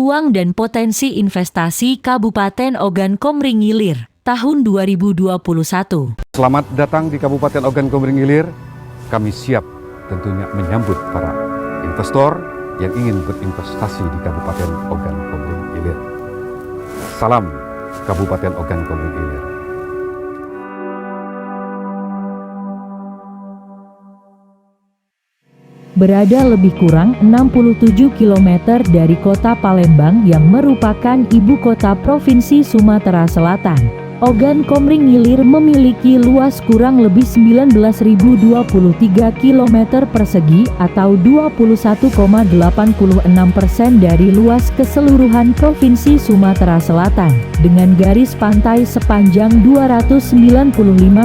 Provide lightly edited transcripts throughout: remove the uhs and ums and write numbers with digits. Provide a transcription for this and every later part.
Peluang dan potensi investasi Kabupaten Ogan Komering Ilir tahun 2021. Selamat datang di Kabupaten Ogan Komering Ilir. Kami siap tentunya menyambut para investor yang ingin berinvestasi di Kabupaten Ogan Komering Ilir. Salam Kabupaten Ogan Komering Ilir. Berada lebih kurang 67 km dari kota Palembang yang merupakan ibu kota Provinsi Sumatera Selatan. Ogan Komering Ilir memiliki luas kurang lebih 19.023 km persegi atau 21,86% dari luas keseluruhan Provinsi Sumatera Selatan, dengan garis pantai sepanjang 295,14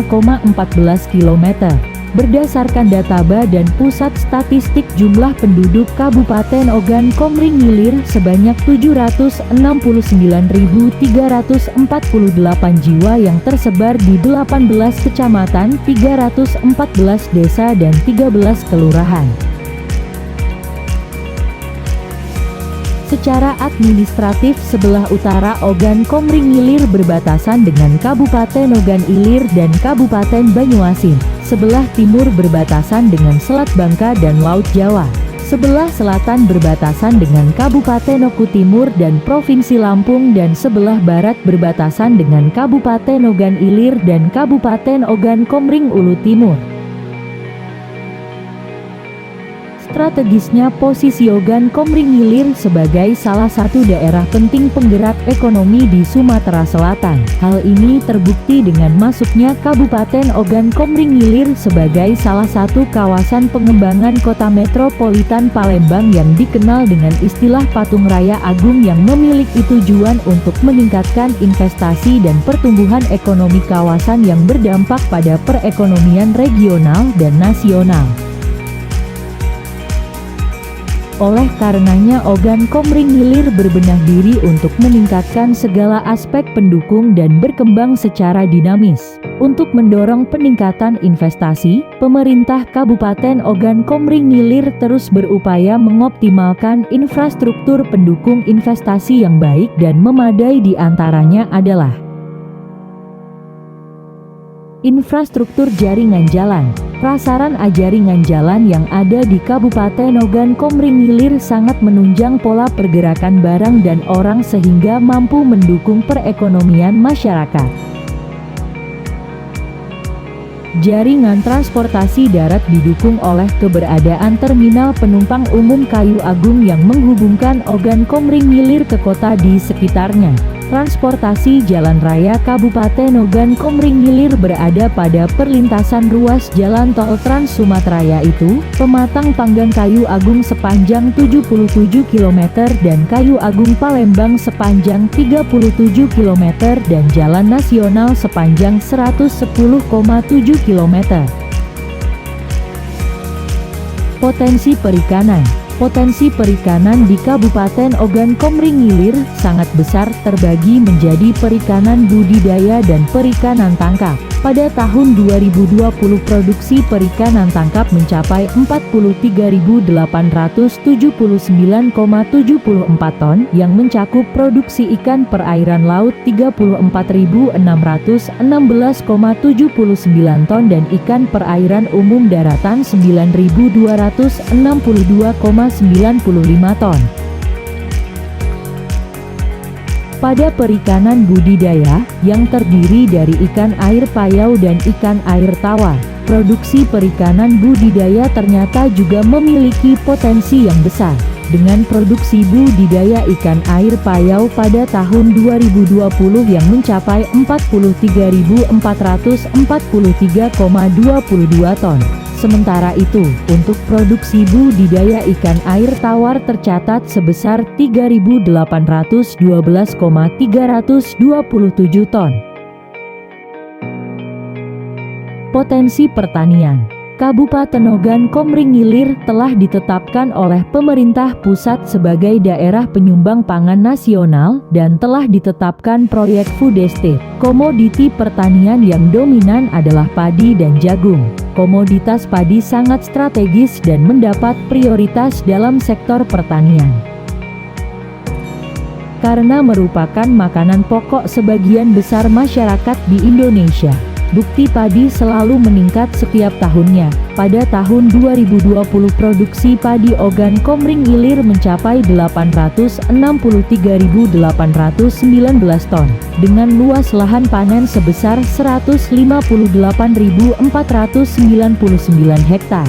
km. Berdasarkan data Badan Pusat Statistik, jumlah penduduk Kabupaten Ogan Komering Ilir sebanyak 769.348 jiwa yang tersebar di 18 kecamatan, 314 desa dan 13 kelurahan. Secara administratif, sebelah utara Ogan Komering Ilir berbatasan dengan Kabupaten Ogan Ilir dan Kabupaten Banyuasin. Sebelah timur berbatasan dengan Selat Bangka dan Laut Jawa. Sebelah selatan berbatasan dengan Kabupaten Oku Timur dan Provinsi Lampung, dan sebelah barat berbatasan dengan Kabupaten Ogan Ilir dan Kabupaten Ogan Komering Ulu Timur. Strategisnya, posisi Ogan Komering Ilir sebagai salah satu daerah penting penggerak ekonomi di Sumatera Selatan. Hal ini terbukti dengan masuknya Kabupaten Ogan Komering Ilir sebagai salah satu kawasan pengembangan kota metropolitan Palembang yang dikenal dengan istilah Patung Raya Agung, yang memiliki tujuan untuk meningkatkan investasi dan pertumbuhan ekonomi kawasan yang berdampak pada perekonomian regional dan nasional. Oleh karenanya, Ogan Komering Ilir berbenah diri untuk meningkatkan segala aspek pendukung dan berkembang secara dinamis. Untuk mendorong peningkatan investasi, pemerintah Kabupaten Ogan Komering Ilir terus berupaya mengoptimalkan infrastruktur pendukung investasi yang baik dan memadai. Di antaranya adalah infrastruktur jaringan jalan. Prasaran jaringan jalan yang ada di Kabupaten Ogan Komering Ilir sangat menunjang pola pergerakan barang dan orang sehingga mampu mendukung perekonomian masyarakat. Jaringan transportasi darat didukung oleh keberadaan terminal penumpang umum Kayu Agung yang menghubungkan Ogan Komering Ilir ke kota di sekitarnya. Transportasi jalan raya Kabupaten Ogan Komering Ilir berada pada perlintasan ruas jalan tol Trans Sumatera, yaitu Pematang Panggang Kayu Agung sepanjang 77 km dan Kayu Agung Palembang sepanjang 37 km dan Jalan Nasional sepanjang 110,7 km. Potensi perikanan. Potensi perikanan di Kabupaten Ogan Komering Ilir sangat besar, terbagi menjadi perikanan budidaya dan perikanan tangkap. Pada tahun 2020 produksi perikanan tangkap mencapai 43.879,74 ton yang mencakup produksi ikan perairan laut 34.616,79 ton dan ikan perairan umum daratan 9.262,95 ton. Pada perikanan budidaya, yang terdiri dari ikan air payau dan ikan air tawar, produksi perikanan budidaya ternyata juga memiliki potensi yang besar. Dengan produksi budidaya ikan air payau pada tahun 2020 yang mencapai 43.443,22 ton. Sementara itu, untuk produksi budidaya ikan air tawar tercatat sebesar 3.812,327 ton. Potensi pertanian. Kabupaten Ogan Komering Ilir telah ditetapkan oleh pemerintah pusat sebagai daerah penyumbang pangan nasional dan telah ditetapkan proyek food estate. Komoditi pertanian yang dominan adalah padi dan jagung. Komoditas padi sangat strategis dan mendapat prioritas dalam sektor pertanian. karena merupakan makanan pokok sebagian besar masyarakat di Indonesia. Bukti padi selalu meningkat setiap tahunnya. Pada tahun 2020 produksi padi Ogan Komering Ilir mencapai 863.819 ton, dengan luas lahan panen sebesar 158.499 hektar.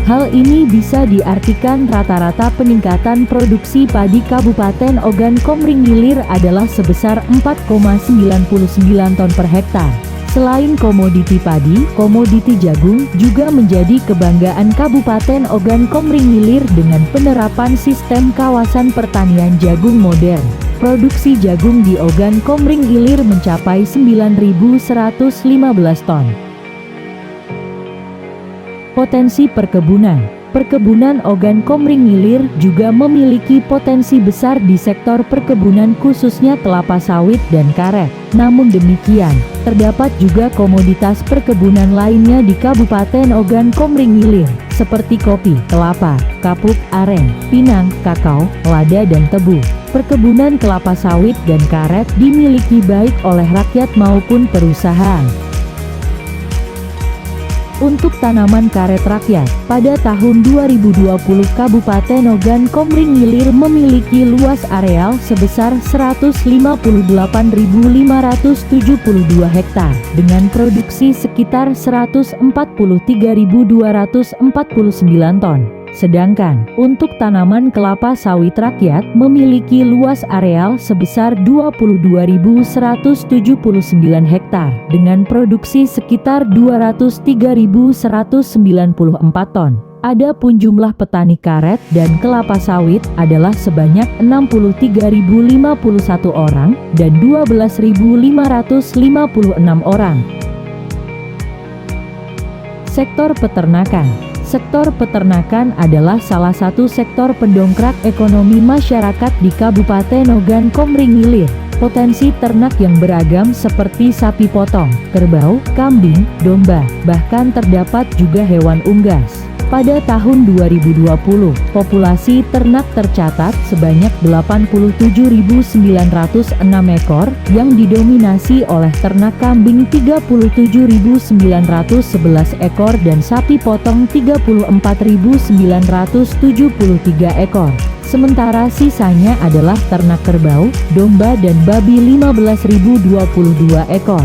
Hal ini bisa diartikan rata-rata peningkatan produksi padi Kabupaten Ogan Komering Ilir adalah sebesar 4,99 ton per hektar. Selain komoditi padi, komoditi jagung juga menjadi kebanggaan Kabupaten Ogan Komering Ilir dengan penerapan sistem kawasan pertanian jagung modern. Produksi jagung di Ogan Komering Ilir mencapai 9.115 ton. Potensi perkebunan. Perkebunan Ogan Komering Ilir juga memiliki potensi besar di sektor perkebunan khususnya kelapa sawit dan karet. Namun demikian, terdapat juga komoditas perkebunan lainnya di Kabupaten Ogan Komering Ilir, seperti kopi, kelapa, kapuk, aren, pinang, kakao, lada dan tebu. Perkebunan kelapa sawit dan karet dimiliki baik oleh rakyat maupun perusahaan. Untuk tanaman karet rakyat, pada tahun 2020 Kabupaten Ogan Komering Ilir memiliki luas areal sebesar 158.572 hektar, dengan produksi sekitar 143.249 ton. Sedangkan, untuk tanaman kelapa sawit rakyat memiliki luas areal sebesar 22.179 hektar, dengan produksi sekitar 203.194 ton. Adapun jumlah petani karet dan kelapa sawit adalah sebanyak 63.051 orang dan 12.556 orang. Sektor peternakan. Sektor peternakan adalah salah satu sektor pendongkrak ekonomi masyarakat di Kabupaten Ogan Komering Ilir. Potensi ternak yang beragam seperti sapi potong, kerbau, kambing, domba, bahkan terdapat juga hewan unggas. Pada tahun 2020, populasi ternak tercatat sebanyak 87.906 ekor yang didominasi oleh ternak kambing 37.911 ekor dan sapi potong 34.973 ekor. Sementara sisanya adalah ternak kerbau, domba dan babi 15.022 ekor.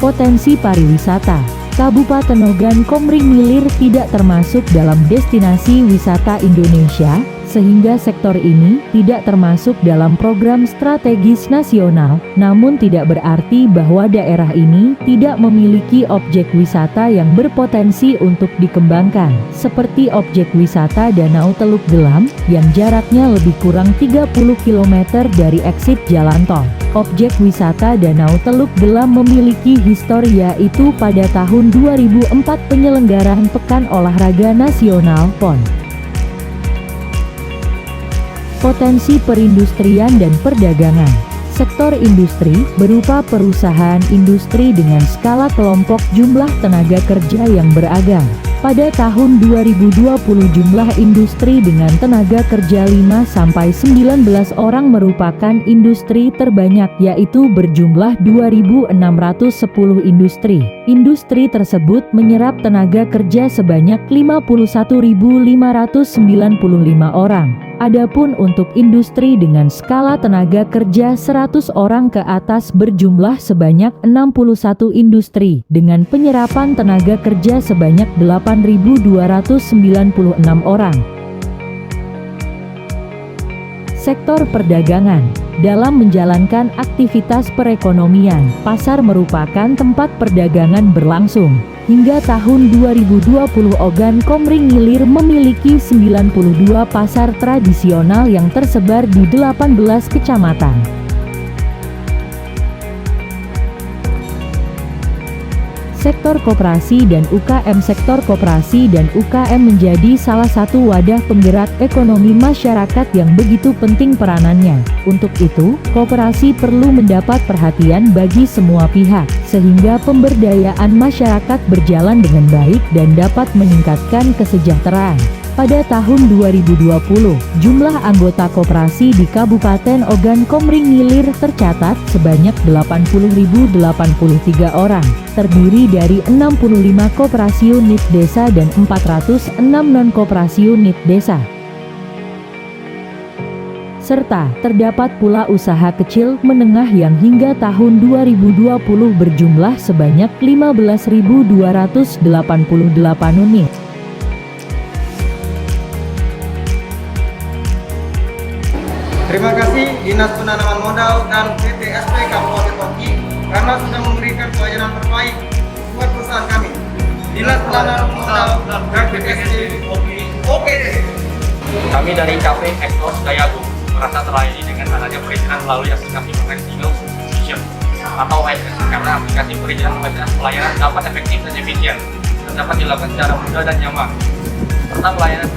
Potensi pariwisata. Kabupaten Ogan Komering Ilir tidak termasuk dalam destinasi wisata Indonesia, sehingga sektor ini tidak termasuk dalam program strategis nasional. Namun tidak berarti bahwa daerah ini tidak memiliki objek wisata yang berpotensi untuk dikembangkan, seperti objek wisata Danau Teluk Gelam yang jaraknya lebih kurang 30 km dari eksit jalan tol. Objek wisata Danau Teluk Gelam memiliki histori, yaitu pada tahun 2004 penyelenggaraan Pekan Olahraga Nasional (PON). Potensi perindustrian dan perdagangan. Sektor industri berupa perusahaan industri dengan skala kelompok jumlah tenaga kerja yang beragam. Pada tahun 2020 jumlah industri dengan tenaga kerja 5-19 orang merupakan industri terbanyak, yaitu berjumlah 2.610 industri. Industri tersebut menyerap tenaga kerja sebanyak 51.595 orang. Adapun untuk industri dengan skala tenaga kerja 100 orang ke atas berjumlah sebanyak 61 industri dengan penyerapan tenaga kerja sebanyak 8.296 orang. Sektor perdagangan. Dalam menjalankan aktivitas perekonomian, pasar merupakan tempat perdagangan berlangsung. Hingga tahun 2020 Ogan Komering Ilir memiliki 92 pasar tradisional yang tersebar di 18 kecamatan. Sektor koperasi dan UKM. Sektor koperasi dan UKM menjadi salah satu wadah penggerak ekonomi masyarakat yang begitu penting peranannya. Untuk itu, koperasi perlu mendapat perhatian bagi semua pihak, sehingga pemberdayaan masyarakat berjalan dengan baik dan dapat meningkatkan kesejahteraan. Pada tahun 2020, jumlah anggota koperasi di Kabupaten Ogan Komering Ilir tercatat sebanyak 80.083 orang, terdiri dari 65 koperasi unit desa dan 406 non-koperasi unit desa. Serta terdapat pula usaha kecil menengah yang hingga tahun 2020 berjumlah sebanyak 15.288 unit. Terima kasih Dinas Penanaman Modal dan PTSP Kabupaten Oki karena sudah memberikan pelayanan terbaik buat perusahaan kami. Dinas Penanaman Modal dan PTSP Oke deh. Kami dari KP Ekspor Dayagung merasa terlayani dengan adanya perizinan melalui aplikasi Online Single Subscription atau ASS karena aplikasi perizinan pelayanan dapat efektif dan efisien dan dapat dilakukan secara mudah dan nyaman serta pelayanan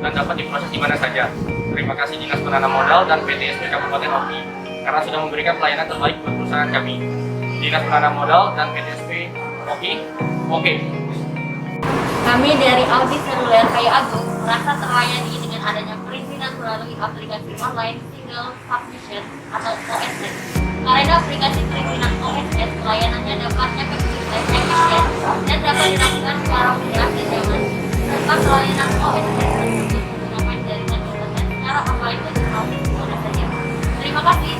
dan dapat diproses di mana saja. Terima kasih Dinas Penanaman Modal dan PTSP Kabupaten Oki karena sudah memberikan pelayanan terbaik buat perusahaan kami. Dinas Penanaman Modal dan PTSP Oki, oke. Kami dari Audit Seluler Kayu Agung merasa terlayani dengan adanya perizinan melalui aplikasi Online Single Submission atau OSS. Karena aplikasi perizinan OSS pelayanannya dapatnya efektif dan efisien dan dapat dilakukan secara mudah dan nyaman. Serta pelayanan OSS tersebut menggunakan jaringan internet secara online dan gratis di mana saja. Terima kasih.